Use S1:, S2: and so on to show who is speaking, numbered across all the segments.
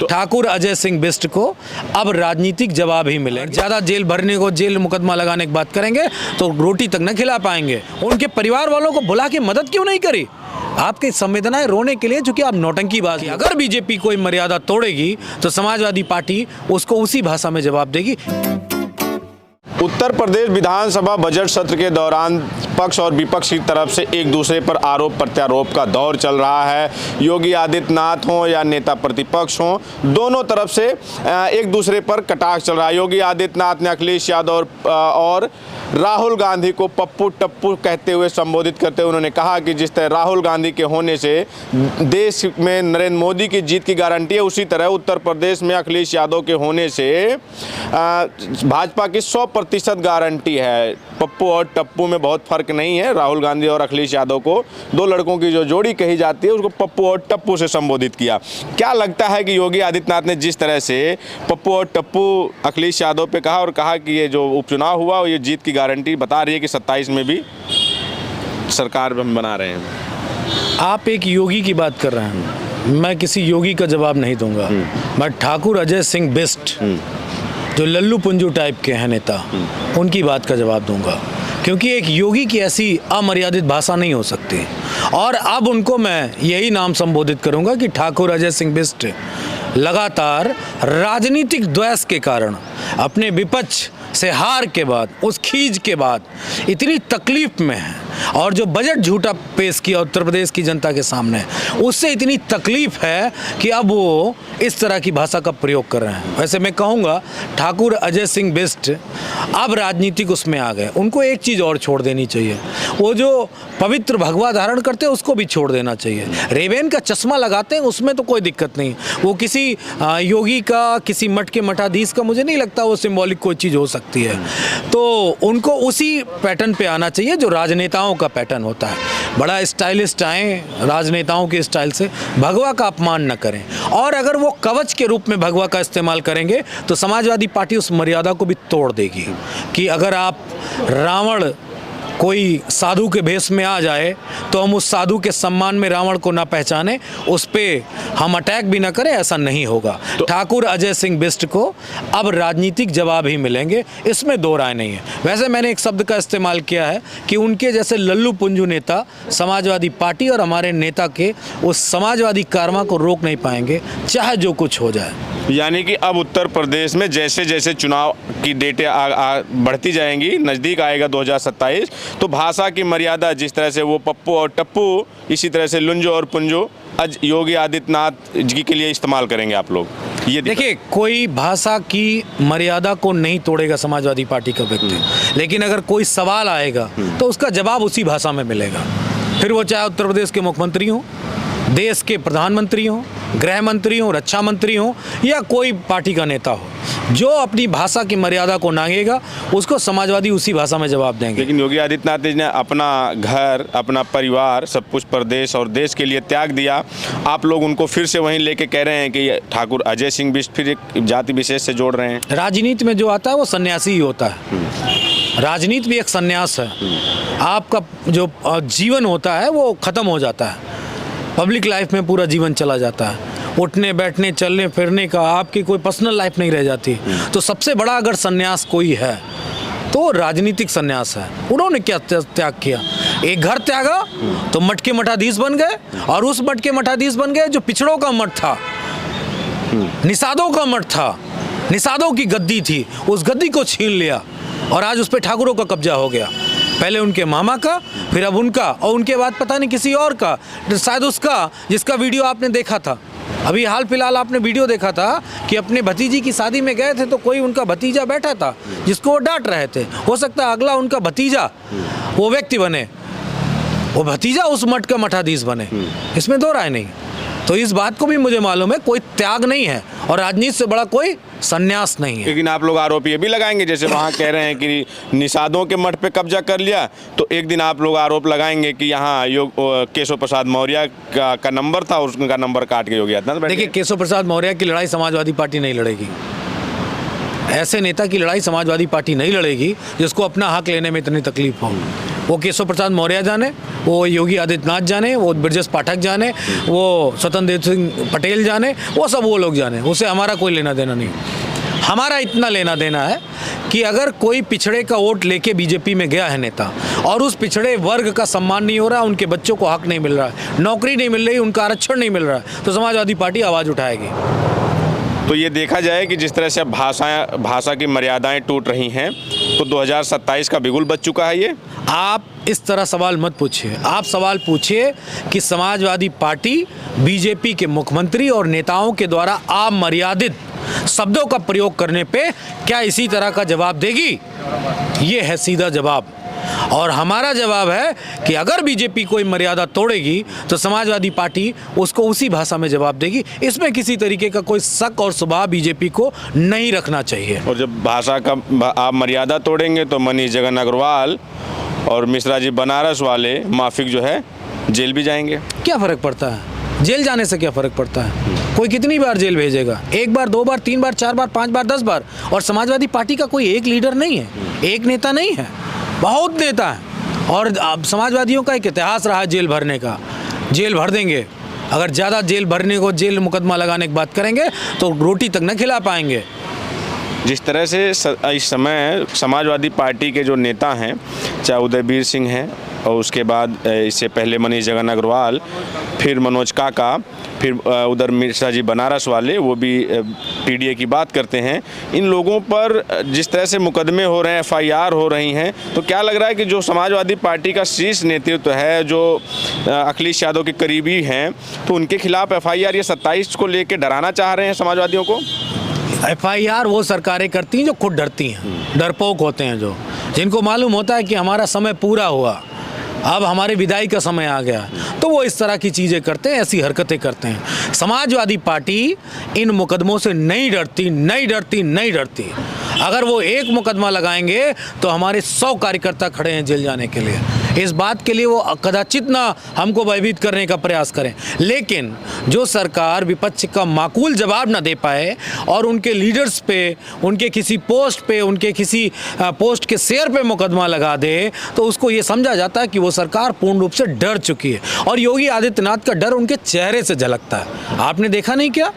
S1: ठाकुर अजय सिंह बिष्ट को अब राजनीतिक जवाब ही मिले। ज़्यादा जेल भरने को, जेल मुकदमा लगाने की बात करेंगे तो रोटी तक न खिला पाएंगे। उनके परिवार वालों को बुला के मदद क्यों नहीं करी? आपकी संवेदनाएं रोने के लिए, चूंकि आप नौटंकीबाज हैं। अगर बीजेपी कोई मर्यादा तोड़ेगी तो समाजवादी पार्टी उसको उसी भाषा में जवाब देगी।
S2: उत्तर प्रदेश विधानसभा बजट सत्र के दौरान पक्ष और विपक्ष की तरफ से एक दूसरे पर आरोप प्रत्यारोप का दौर चल रहा है। योगी आदित्यनाथ हों या नेता प्रतिपक्ष हों, दोनों तरफ से एक दूसरे पर कटाक्ष चल रहा है। योगी आदित्यनाथ ने अखिलेश यादव और राहुल गांधी को पप्पू टप्पू कहते हुए संबोधित करते हुए उन्होंने कहा कि जिस तरह राहुल गांधी के होने से देश में नरेंद्र मोदी की जीत की गारंटी है, उसी तरह उत्तर प्रदेश में अखिलेश यादव के होने से भाजपा की 100% गारंटी है। पप्पू और टप्पू में बहुत फर्क नहीं है। राहुल गांधी और अखिलेश यादव को, दो लड़कों की जो जोड़ी कही जाती है, उसको पप्पू और टप्पू से संबोधित किया। क्या लगता है कि योगी आदित्यनाथ ने जिस तरह से पप्पू और टप्पू अखिलेश यादव पे कहा और कहा कि ये जो उपचुनाव हुआ ये जीत की गारंटी बता रही है कि 27 में भी सरकार हम बना रहे हैं।
S1: आप एक योगी की बात कर रहे हैं, मैं किसी योगी का जवाब नहीं दूंगा। मैं ठाकुर अजय सिंह बिष्ट जो लल्लू पुंजू टाइप के हैं नेता, उनकी बात का जवाब दूंगा, क्योंकि एक योगी की ऐसी अमर्यादित भाषा नहीं हो सकती। और अब उनको मैं यही नाम संबोधित करूंगा कि ठाकुर अजय सिंह बिष्ट लगातार राजनीतिक द्वेष के कारण, अपने विपक्ष से हार के बाद, उस खींच के बाद इतनी तकलीफ में है। और जो बजट झूठा पेश किया उत्तर प्रदेश की जनता के सामने, उससे इतनी तकलीफ है कि अब वो इस तरह की भाषा का प्रयोग कर रहे हैं। वैसे मैं कहूँगा ठाकुर अजय सिंह बिष्ट अब राजनीतिक उसमें आ गए। उनको एक चीज़ और छोड़ देनी चाहिए, वो जो पवित्र भगवा धारण करते हैं उसको भी छोड़ देना चाहिए। रेबेन का चश्मा लगाते हैं उसमें तो कोई दिक्कत नहीं। वो किसी योगी का, किसी मठ के मठाधीश का मुझे नहीं लगता वो सिंबॉलिक कोई चीज़ हो सकती है। तो उनको उसी पैटर्न पे आना चाहिए जो राजनेताओं का पैटर्न होता है। बड़ा स्टाइलिस्ट आए राजनेताओं के स्टाइल से, भगवा का अपमान न करें। और अगर वो कवच के रूप में भगवा का इस्तेमाल करेंगे तो समाजवादी पार्टी उस मर्यादा को भी तोड़ देगी कि अगर आप रावण कोई साधु के भेष में आ जाए तो हम उस साधु के सम्मान में रावण को ना पहचाने, उस पर हम अटैक भी ना करें, ऐसा नहीं होगा। तो ठाकुर अजय सिंह बिष्ट को अब राजनीतिक जवाब ही मिलेंगे, इसमें दो राय नहीं है। वैसे मैंने एक शब्द का इस्तेमाल किया है कि उनके जैसे लल्लू पुंजू नेता समाजवादी पार्टी और हमारे नेता के उस समाजवादी कारमा को रोक नहीं पाएंगे, चाहे जो कुछ हो जाए।
S2: यानी कि अब उत्तर प्रदेश में जैसे जैसे चुनाव की डेटें बढ़ती जाएंगी, नज़दीक आएगा 2027, तो भाषा की मर्यादा जिस तरह से वो पप्पू और टप्पू, इसी तरह से लुंजो और पुंजो योगी आदित्यनाथ जी के लिए इस्तेमाल करेंगे आप लोग। ये
S1: देखिए, कोई भाषा की मर्यादा को नहीं तोड़ेगा समाजवादी पार्टी का व्यक्ति, लेकिन अगर कोई सवाल आएगा तो उसका जवाब उसी भाषा में मिलेगा। फिर वो चाहे उत्तर प्रदेश के मुख्यमंत्री हों, देश के प्रधानमंत्री हों, गृह मंत्री हों, रक्षा मंत्री हों, या कोई पार्टी का नेता हो, जो अपनी भाषा की मर्यादा को नांगेगा उसको समाजवादी उसी भाषा में जवाब देंगे।
S2: लेकिन योगी आदित्यनाथ जी ने अपना घर, अपना परिवार, सब कुछ प्रदेश और देश के लिए त्याग दिया। आप लोग उनको फिर से वहीं लेके कह रहे हैं कि ठाकुर अजय सिंह बिष्ट फिर एक जाति विशेष से जोड़ रहे हैं।
S1: राजनीति में जो आता है वो सन्यासी ही होता है। राजनीति भी एक सन्यास है। आपका जो जीवन होता है वो खत्म हो जाता है, पब्लिक लाइफ में पूरा जीवन चला जाता है। उठने बैठने चलने फिरने का आपकी कोई पर्सनल लाइफ नहीं रह जाती। तो सबसे बड़ा अगर सन्यास कोई है तो राजनीतिक सन्यास है। उन्होंने क्या त्याग किया? एक घर त्यागा तो मठ के मठाधीश बन गए, और उस मठ के मठाधीश बन गए जो पिछड़ों का मठ था, निषादों का मठ था, निषादों की गद्दी थी, उस गद्दी को छीन लिया और आज उस पर ठाकुरों का कब्जा हो गया। पहले उनके मामा का, फिर अब उनका, और उनके बाद पता नहीं किसी और का, शायद उसका जिसका वीडियो आपने देखा था। अभी हाल फिलहाल आपने वीडियो देखा था कि अपने भतीजी की शादी में गए थे तो कोई उनका भतीजा बैठा था जिसको वो डांट रहे थे। हो सकता है अगला उनका भतीजा वो व्यक्ति बने, वो भतीजा उस मठ का मठाधीश बने, इसमें दो राय नहीं। तो इस बात को भी मुझे मालूम है, कोई त्याग नहीं है और राजनीति से बड़ा कोई संन्यास नहीं है।
S2: लेकिन आप लोग आरोप ये भी लगाएंगे, जैसे वहाँ कह रहे हैं कि निषादों के मठ पे कब्जा कर लिया, तो एक दिन आप लोग आरोप लगाएंगे कि यहाँ केशव प्रसाद मौर्य का नंबर था, उसका नंबर काट के योगी आदित्यनाथ।
S1: देखिए, केशव प्रसाद मौर्य की लड़ाई समाजवादी पार्टी नहीं लड़ेगी। ऐसे नेता की लड़ाई समाजवादी पार्टी नहीं लड़ेगी जिसको अपना हक लेने में इतनी तकलीफ हो। वो केशव प्रसाद मौर्य जाने, वो योगी आदित्यनाथ जाने, वो ब्रजेश पाठक जाने, वो स्वतंत्र देव सिंह पटेल जाने, वो सब वो लोग जाने, उससे हमारा कोई लेना देना नहीं। हमारा इतना लेना देना है कि अगर कोई पिछड़े का वोट लेके बीजेपी में गया है नेता और उस पिछड़े वर्ग का सम्मान नहीं हो रहा, उनके बच्चों को हक नहीं मिल रहा है, नौकरी नहीं मिल रही, उनका आरक्षण नहीं मिल रहा है, तो समाजवादी पार्टी आवाज़ उठाएगी।
S2: तो ये देखा जाए कि जिस तरह से अब भाषा की मर्यादाएं टूट रही हैं, तो 2027 का बिगुल बज चुका है ये।
S1: आप इस तरह सवाल मत पूछिए, आप सवाल पूछिए कि समाजवादी पार्टी बीजेपी के मुख्यमंत्री और नेताओं के द्वारा अमर्यादित शब्दों का प्रयोग करने पे क्या इसी तरह का जवाब देगी? ये है सीधा जवाब। और हमारा जवाब है कि अगर बीजेपी कोई मर्यादा तोड़ेगी तो समाजवादी पार्टी उसको उसी भाषा में जवाब देगी। इसमें किसी तरीके का कोई शक और शुबा बीजेपी को नहीं रखना चाहिए।
S2: और जब भाषा का आप मर्यादा तोड़ेंगे तो मनीष जगन अग्रवाल और मिश्रा जी बनारस वाले माफिक जो है जेल भी जाएंगे।
S1: क्या फ़र्क पड़ता है? जेल जाने से क्या फ़र्क पड़ता है? कोई कितनी बार जेल भेजेगा? 1 बार, 2 बार, 3 बार, 4 बार, 5 बार, 10 बार। और समाजवादी पार्टी का कोई एक लीडर नहीं है, एक नेता नहीं है, बहुत नेता है। और अब समाजवादियों का एक इतिहास रहा है जेल भरने का। जेल भर देंगे, अगर ज़्यादा जेल भरने को, जेल मुकदमा लगाने की बात करेंगे तो रोटी तक न खिला पाएंगे।
S2: जिस तरह से इस समय समाजवादी पार्टी के जो नेता हैं, चाहे उदयवीर सिंह हैं और उसके बाद इससे पहले मनीष जगन अग्रवाल, फिर मनोज काका, फिर उधर मिश्रा जी बनारस वाले, वो भी पीडीए की बात करते हैं। इन लोगों पर जिस तरह से मुकदमे हो रहे हैं, एफआईआर हो रही हैं, तो क्या लग रहा है कि जो समाजवादी पार्टी का शीर्ष नेतृत्व है, जो अखिलेश यादव के करीबी हैं, तो उनके खिलाफ एफआईआर ये 27 को लेकर डराना चाह रहे हैं समाजवादियों को?
S1: एफआईआर वो सरकारें करती हैं जो खुद डरती हैं, डरपोक होते हैं, जो जिनको मालूम होता है कि हमारा समय पूरा हुआ, अब हमारे विदाई का समय आ गया, तो वो इस तरह की चीज़ें करते हैं, ऐसी हरकतें करते हैं। समाजवादी पार्टी इन मुकदमों से नहीं डरती, नहीं डरती, नहीं डरती। अगर वो एक मुकदमा लगाएंगे तो हमारे 100 कार्यकर्ता खड़े हैं जेल जाने के लिए। इस बात के लिए वो कदाचित ना हमको भयभीत करने का प्रयास करें, लेकिन जो सरकार विपक्ष का माकूल जवाब ना दे पाए और उनके लीडर्स पे, उनके किसी पोस्ट पे, उनके किसी पोस्ट के शेयर पे मुकदमा लगा दे, तो उसको ये समझा जाता है कि वो सरकार पूर्ण रूप से डर चुकी है। और योगी आदित्यनाथ का डर उनके चेहरे से झलकता है। आपने देखा नहीं क्या?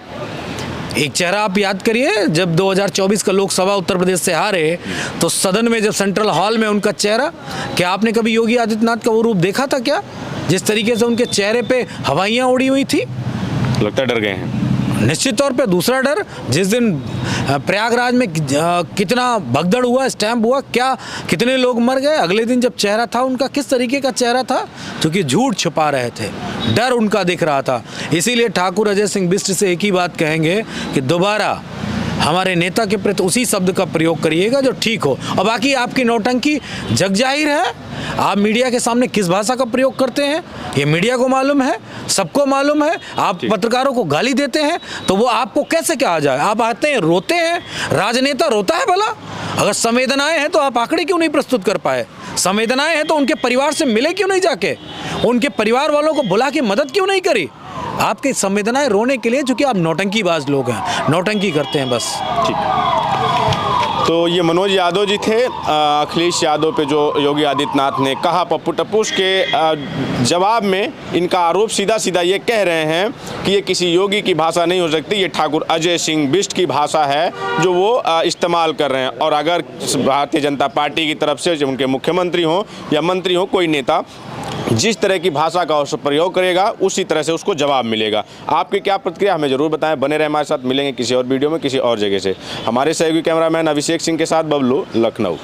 S1: एक चेहरा आप याद करिए, जब 2024 का लोकसभा उत्तर प्रदेश से हारे तो सदन में जब सेंट्रल हॉल में उनका चेहरा, क्या आपने कभी योगी आदित्यनाथ का वो रूप देखा था क्या? जिस तरीके से उनके चेहरे पे हवाइयाँ उड़ी हुई थी,
S2: लगता है डर गए हैं।
S1: निश्चित तौर पे। दूसरा डर, जिस दिन प्रयागराज में कितना भगदड़ हुआ, स्टैम्प हुआ, क्या कितने लोग मर गए, अगले दिन जब चेहरा था उनका, किस तरीके का चेहरा था? क्योंकि झूठ छुपा रहे थे, डर उनका दिख रहा था। इसीलिए ठाकुर अजय सिंह बिष्ट से एक ही बात कहेंगे कि दोबारा हमारे नेता के प्रति उसी शब्द का प्रयोग करिएगा जो ठीक हो। और बाकी आपकी नौटंकी जग जाहिर है, आप मीडिया के सामने किस भाषा का प्रयोग करते हैं ये मीडिया को मालूम है, सबको मालूम है। आप पत्रकारों को गाली देते हैं तो वो आपको कैसे क्या आ जाए? आप आते हैं, रोते हैं, राजनेता रोता है भला? अगर संवेदनाएं हैं तो आप आंकड़े क्यों नहीं प्रस्तुत कर पाए? संवेदनाएं हैं तो उनके परिवार से मिले क्यों नहीं जाके? उनके परिवार वालों को बुला के मदद क्यों नहीं करी? आपकी संवेदनाएं रोने के लिए, चूंकि आप नौटंकीबाज लोग हैं, नौटंकी करते हैं बस।
S2: ठीक। तो ये मनोज यादव जी थे। अखिलेश यादव पे जो योगी आदित्यनाथ ने कहा पप्पू टप्पूस के जवाब में इनका आरोप सीधा सीधा ये कह रहे हैं कि ये किसी योगी की भाषा नहीं हो सकती, ये ठाकुर अजय सिंह बिष्ट की भाषा है जो वो इस्तेमाल कर रहे हैं। और अगर भारतीय जनता पार्टी की तरफ से, जब उनके मुख्यमंत्री हों या मंत्री हों, कोई नेता जिस तरह की भाषा का प्रयोग करेगा उसी तरह से उसको जवाब मिलेगा। आपकी क्या प्रतिक्रिया हमें जरूर बताएं। बने रहे हमारे साथ, मिलेंगे किसी और वीडियो में किसी और जगह से। हमारे सहयोगी कैमरामैन अभिषेक सिंह के साथ बबलू, लखनऊ।